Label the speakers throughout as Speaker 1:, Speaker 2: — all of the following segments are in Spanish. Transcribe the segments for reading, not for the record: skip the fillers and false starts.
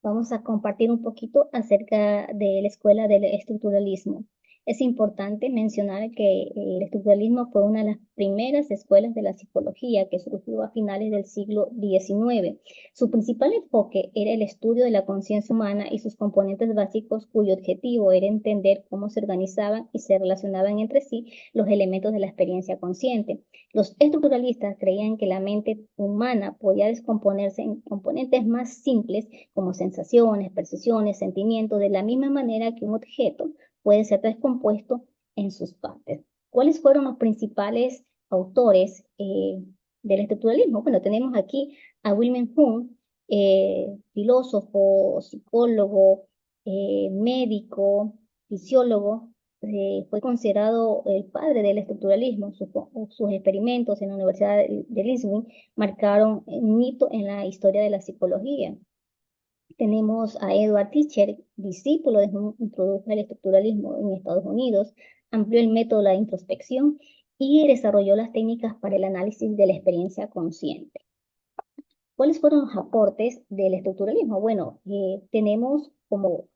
Speaker 1: vamos a compartir un poquito acerca de la escuela del estructuralismo. Es importante mencionar que el estructuralismo fue una de las primeras escuelas de la psicología que surgió a finales del siglo XIX. Su principal enfoque era el estudio de la conciencia humana y sus componentes básicos, cuyo objetivo era entender cómo se organizaban y se relacionaban entre sí los elementos de la experiencia consciente. Los estructuralistas creían que la mente humana podía descomponerse en componentes más simples como sensaciones, percepciones, sentimientos, de la misma manera que un objeto puede ser descompuesto en sus partes. ¿Cuáles fueron los principales autores del estructuralismo? Bueno, tenemos aquí a Wilhelm Wundt, filósofo, psicólogo, médico, fisiólogo. Fue considerado el padre del estructuralismo. Sus experimentos en la Universidad de Lisbon marcaron un hito en la historia de la psicología. Tenemos a Edward Teacher, discípulo de Jung, introdujo el estructuralismo en Estados Unidos, amplió el método de la introspección y desarrolló las técnicas para el análisis de la experiencia consciente. ¿Cuáles fueron los aportes del estructuralismo? Bueno, tenemos como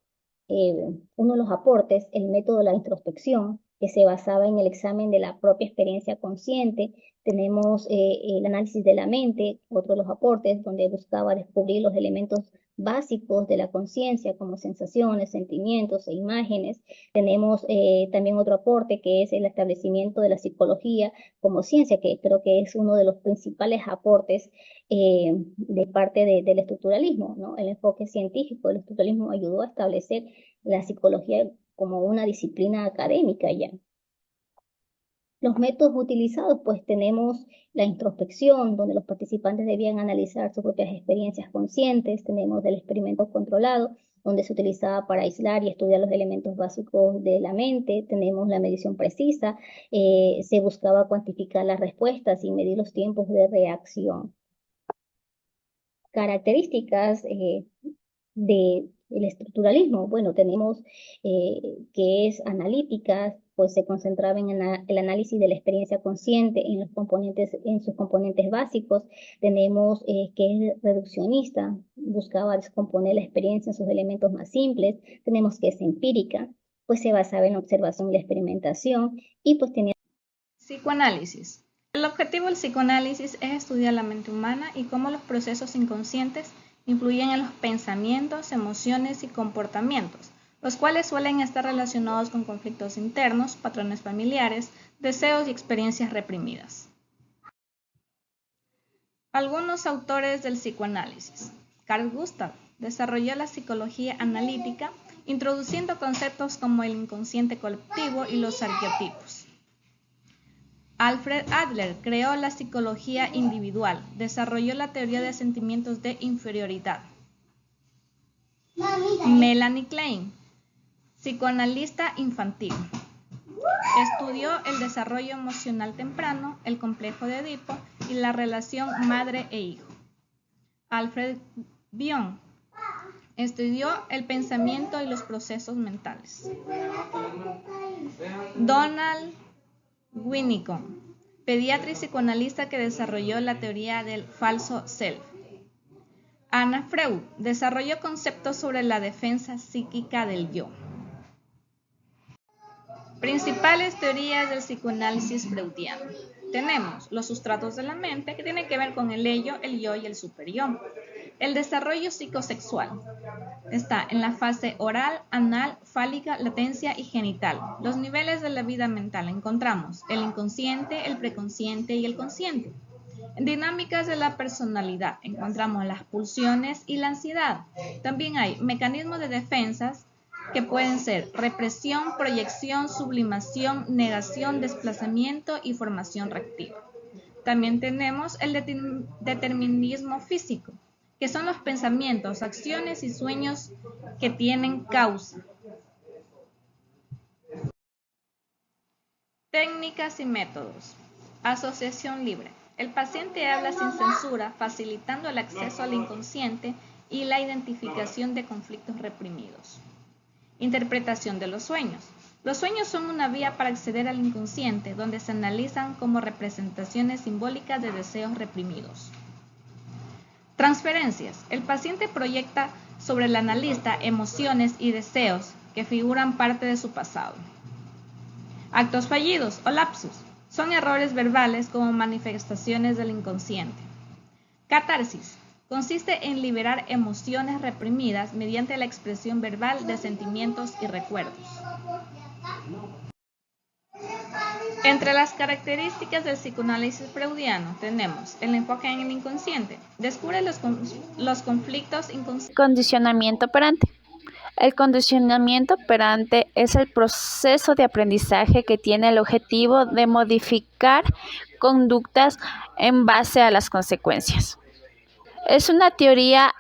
Speaker 1: uno de los aportes el método de la introspección, que se basaba en el examen de la propia experiencia consciente. Tenemos el análisis de la mente, otro de los aportes, donde buscaba descubrir los elementos básicos de la conciencia, como sensaciones, sentimientos e imágenes. Tenemos también otro aporte, que es el establecimiento de la psicología como ciencia, que creo que es uno de los principales aportes de parte del estructuralismo, ¿no? El enfoque científico del estructuralismo ayudó a establecer la psicología como una disciplina académica ya. Los métodos utilizados, pues tenemos la introspección, donde los participantes debían analizar sus propias experiencias conscientes. Tenemos el experimento controlado, donde se utilizaba para aislar y estudiar los elementos básicos de la mente. Tenemos la medición precisa, se buscaba cuantificar las respuestas y medir los tiempos de reacción. Características del estructuralismo. Bueno, tenemos que es analítica, pues se concentraba en el análisis de la experiencia consciente en sus componentes básicos. Tenemos que es reduccionista, buscaba descomponer la experiencia en sus elementos más simples. Tenemos que es empírica, pues se basaba en la observación y la experimentación, y pues tenía
Speaker 2: psicoanálisis. El objetivo del psicoanálisis es estudiar la mente humana y cómo los procesos inconscientes influyen en los pensamientos, emociones y comportamientos, los cuales suelen estar relacionados con conflictos internos, patrones familiares, deseos y experiencias reprimidas. Algunos autores del psicoanálisis. Carl Gustav desarrolló la psicología analítica, introduciendo conceptos como el inconsciente colectivo y los arquetipos. Alfred Adler creó la psicología individual, desarrolló la teoría de sentimientos de inferioridad. Melanie Klein, psicoanalista infantil, estudió el desarrollo emocional temprano, el complejo de Edipo y la relación madre e hijo. Alfred Bion estudió el pensamiento y los procesos mentales. Donald Winnicott, pediatra y psicoanalista que desarrolló la teoría del falso self. Anna Freud desarrolló conceptos sobre la defensa psíquica del yo. Principales teorías del psicoanálisis freudiano. Tenemos los sustratos de la mente, que tienen que ver con el ello, el yo y el superyo. El desarrollo psicosexual está en la fase oral, anal, fálica, latencia y genital. Los niveles de la vida mental encontramos el inconsciente, el preconsciente y el consciente. En dinámicas de la personalidad encontramos las pulsiones y la ansiedad. También hay mecanismos de defensas que pueden ser represión, proyección, sublimación, negación, desplazamiento y formación reactiva. También tenemos el determinismo físico, que son los pensamientos, acciones y sueños que tienen causa. Técnicas y métodos. Asociación libre. El paciente habla sin censura, facilitando el acceso al inconsciente y la identificación de conflictos reprimidos. Interpretación de los sueños. Los sueños son una vía para acceder al inconsciente, donde se analizan como representaciones simbólicas de deseos reprimidos. Transferencias. El paciente proyecta sobre el analista emociones y deseos que figuran parte de su pasado. Actos fallidos o lapsus. Son errores verbales como manifestaciones del inconsciente. Catarsis. Consiste en liberar emociones reprimidas mediante la expresión verbal de sentimientos y recuerdos. Entre las características del psicoanálisis freudiano tenemos el enfoque en el inconsciente. Descubre los conflictos inconscientes.
Speaker 3: Condicionamiento operante. El condicionamiento operante es el proceso de aprendizaje que tiene el objetivo de modificar conductas en base a las consecuencias. Es una teoría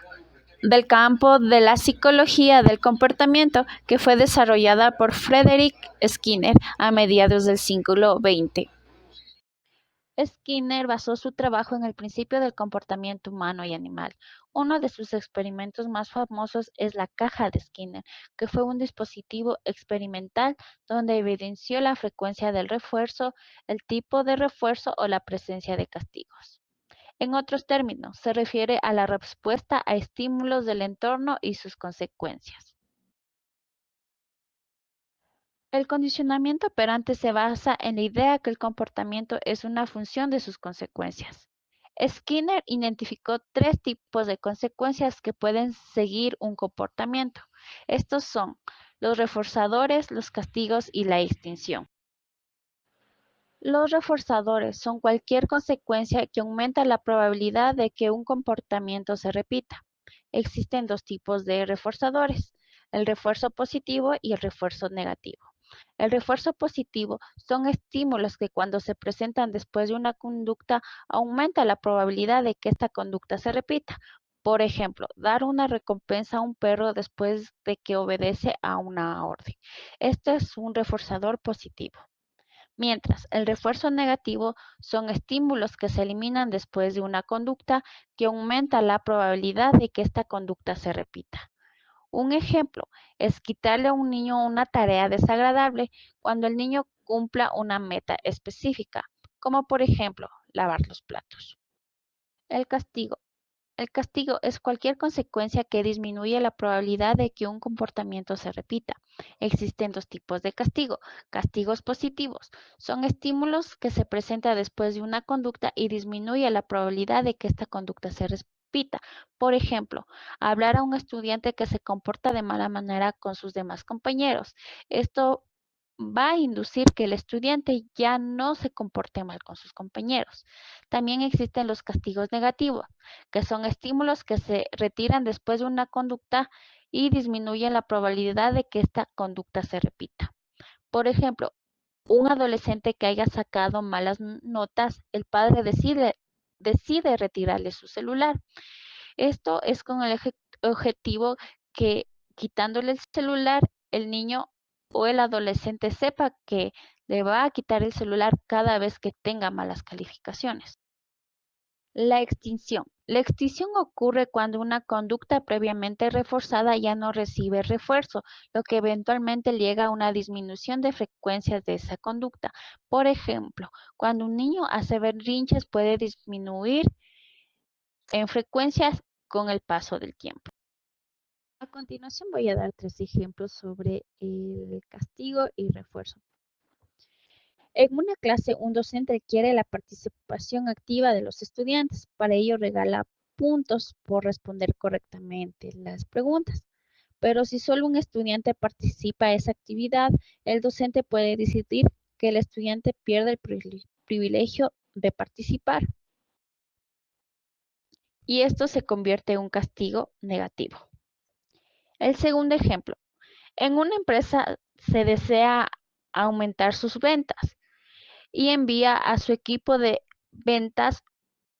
Speaker 3: del campo de la psicología del comportamiento que fue desarrollada por Frederick Skinner a mediados del siglo XX. Skinner basó su trabajo en el principio del comportamiento humano y animal. Uno de sus experimentos más famosos es la caja de Skinner, que fue un dispositivo experimental donde evidenció la frecuencia del refuerzo, el tipo de refuerzo o la presencia de castigos. En otros términos, se refiere a la respuesta a estímulos del entorno y sus consecuencias. El condicionamiento operante se basa en la idea que el comportamiento es una función de sus consecuencias. Skinner identificó 3 tipos de consecuencias que pueden seguir un comportamiento. Estos son los reforzadores, los castigos y la extinción. Los reforzadores son cualquier consecuencia que aumenta la probabilidad de que un comportamiento se repita. Existen 2 tipos de reforzadores, el refuerzo positivo y el refuerzo negativo. El refuerzo positivo son estímulos que cuando se presentan después de una conducta aumenta la probabilidad de que esta conducta se repita. Por ejemplo, dar una recompensa a un perro después de que obedece a una orden. Este es un reforzador positivo. Mientras el refuerzo negativo son estímulos que se eliminan después de una conducta que aumenta la probabilidad de que esta conducta se repita. Un ejemplo es quitarle a un niño una tarea desagradable cuando el niño cumpla una meta específica, como por ejemplo lavar los platos. El castigo. El castigo es cualquier consecuencia que disminuye la probabilidad de que un comportamiento se repita. Existen 2 tipos de castigo. Castigos positivos son estímulos que se presentan después de una conducta y disminuye la probabilidad de que esta conducta se repita. Por ejemplo, hablar a un estudiante que se comporta de mala manera con sus demás compañeros. Esto va a inducir que el estudiante ya no se comporte mal con sus compañeros. También existen los castigos negativos, que son estímulos que se retiran después de una conducta y disminuyen la probabilidad de que esta conducta se repita. Por ejemplo, un adolescente que haya sacado malas notas, el padre decide retirarle su celular. Esto es con el objetivo que quitándole el celular, el niño o el adolescente sepa que le va a quitar el celular cada vez que tenga malas calificaciones. La extinción. La extinción ocurre cuando una conducta previamente reforzada ya no recibe refuerzo, lo que eventualmente llega a una disminución de frecuencias de esa conducta. Por ejemplo, cuando un niño hace berrinches puede disminuir en frecuencias con el paso del tiempo. A continuación voy a dar 3 ejemplos sobre el castigo y refuerzo. En una clase, un docente quiere la participación activa de los estudiantes. Para ello regala puntos por responder correctamente las preguntas. Pero si solo un estudiante participa en esa actividad, el docente puede decidir que el estudiante pierde el privilegio de participar. Y esto se convierte en un castigo negativo. El segundo ejemplo. En una empresa se desea aumentar sus ventas y envía a su equipo de ventas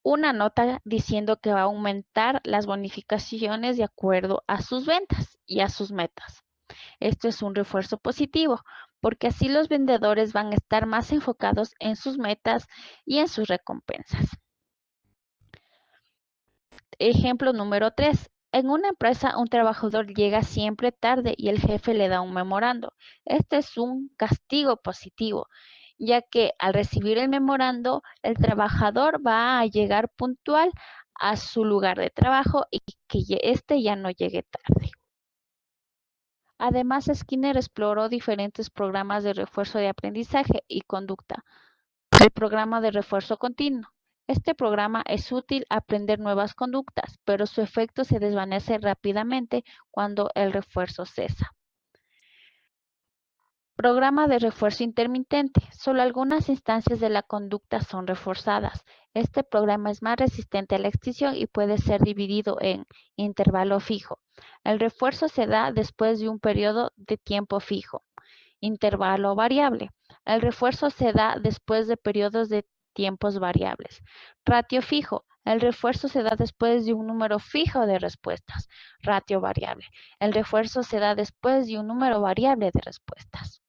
Speaker 3: una nota diciendo que va a aumentar las bonificaciones de acuerdo a sus ventas y a sus metas. Esto es un refuerzo positivo porque así los vendedores van a estar más enfocados en sus metas y en sus recompensas. Ejemplo número 3. En una empresa, un trabajador llega siempre tarde y el jefe le da un memorando. Este es un castigo positivo, ya que al recibir el memorando, el trabajador va a llegar puntual a su lugar de trabajo y que éste ya no llegue tarde. Además, Skinner exploró diferentes programas de refuerzo de aprendizaje y conducta. El programa de refuerzo continuo. Este programa es útil aprender nuevas conductas, pero su efecto se desvanece rápidamente cuando el refuerzo cesa. Programa de refuerzo intermitente. Solo algunas instancias de la conducta son reforzadas. Este programa es más resistente a la extinción y puede ser dividido en intervalo fijo. El refuerzo se da después de un periodo de tiempo fijo. Intervalo variable. El refuerzo se da después de periodos de tiempos variables. Ratio fijo. El refuerzo se da después de un número fijo de respuestas. Ratio variable. El refuerzo se da después de un número variable de respuestas.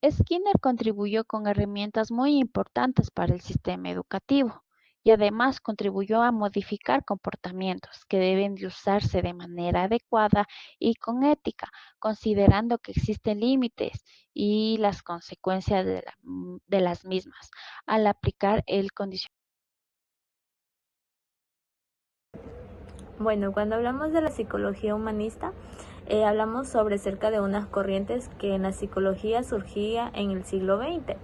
Speaker 3: Skinner contribuyó con herramientas muy importantes para el sistema educativo y además contribuyó a modificar comportamientos que deben de usarse de manera adecuada y con ética, considerando que existen límites y las consecuencias de las mismas al aplicar el condicionamiento.
Speaker 4: Bueno, cuando hablamos de la psicología humanista, hablamos sobre cerca de unas corrientes que en la psicología surgía en el siglo XX.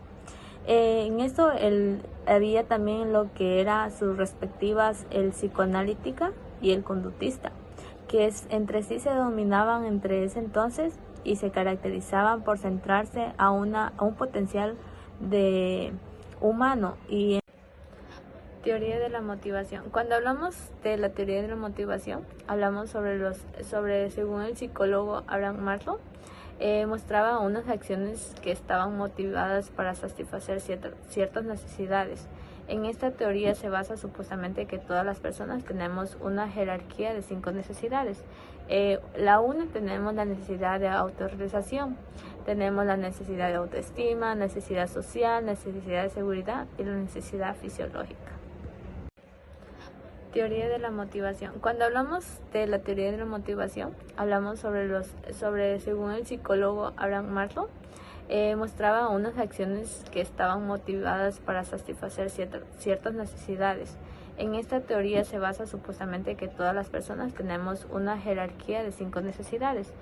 Speaker 4: En esto había también lo que era sus respectivas, el psicoanalítica y el conductista, que entre sí se dominaban entre ese entonces y se caracterizaban por centrarse a un potencial de humano y teoría de la motivación. Cuando hablamos de la teoría de la motivación, hablamos sobre según el psicólogo Abraham Maslow, mostraba unas acciones que estaban motivadas para satisfacer ciertas necesidades. En esta teoría se basa supuestamente que todas las personas tenemos una jerarquía de 5 necesidades. La una tenemos la necesidad de autorrealización, tenemos la necesidad de autoestima, necesidad social, necesidad de seguridad y la necesidad fisiológica. Teoría de la motivación. Cuando hablamos de la teoría de la motivación, hablamos sobre según el psicólogo Abraham Maslow, mostraba unas acciones que estaban motivadas para satisfacer ciertas necesidades. En esta teoría se basa supuestamente que todas las personas tenemos una jerarquía de 5 necesidades.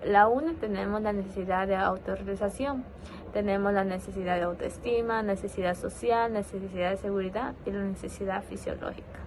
Speaker 4: La una tenemos la necesidad de autorrealización, tenemos la necesidad de autoestima, necesidad social, necesidad de seguridad y la necesidad fisiológica.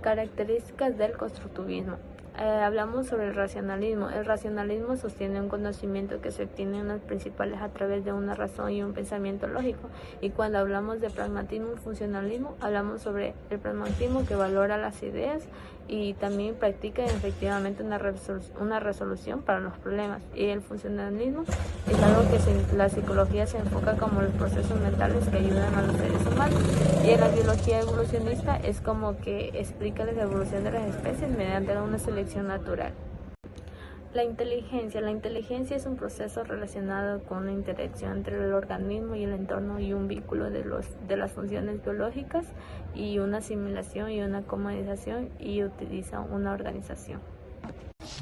Speaker 4: Características del constructivismo. Hablamos sobre el racionalismo. El racionalismo sostiene un conocimiento que se obtiene en las principales a través de una razón y un pensamiento lógico. Y cuando hablamos de pragmatismo y funcionalismo, hablamos sobre el pragmatismo que valora las ideas y también practica efectivamente una resolución para los problemas. Y el funcionalismo es algo que la psicología se enfoca como los procesos mentales que ayudan a los seres humanos. Y en la biología evolucionista es como que explica la evolución de las especies mediante una selección natural. La inteligencia es un proceso relacionado con una interacción entre el organismo y el entorno y un vínculo de las funciones biológicas y una asimilación y una comodización y utiliza una organización.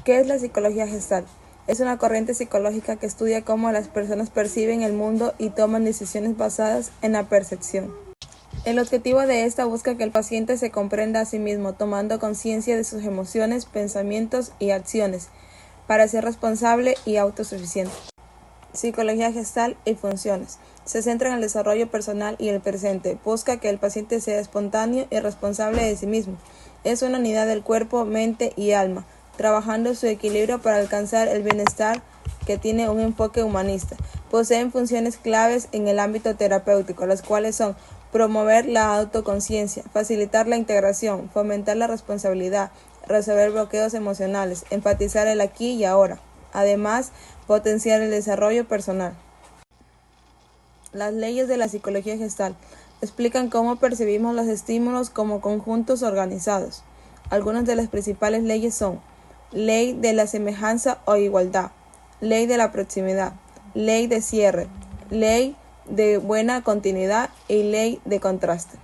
Speaker 5: ¿Qué es la psicología gestal? Es una corriente psicológica que estudia cómo las personas perciben el mundo y toman decisiones basadas en la percepción. El objetivo de esta busca que el paciente se comprenda a sí mismo, tomando conciencia de sus emociones, pensamientos y acciones, para ser responsable y autosuficiente. Psicología gestal y funciones. Se centra en el desarrollo personal y el presente. Busca que el paciente sea espontáneo y responsable de sí mismo. Es una unidad del cuerpo, mente y alma, trabajando su equilibrio para alcanzar el bienestar que tiene un enfoque humanista. Poseen funciones claves en el ámbito terapéutico, las cuales son promover la autoconciencia, facilitar la integración, fomentar la responsabilidad, resolver bloqueos emocionales, enfatizar el aquí y ahora. Además, potenciar el desarrollo personal. Las leyes de la psicología gestal explican cómo percibimos los estímulos como conjuntos organizados. Algunas de las principales leyes son: ley de la semejanza o igualdad, ley de la proximidad, ley de cierre, ley de buena continuidad y ley de contraste.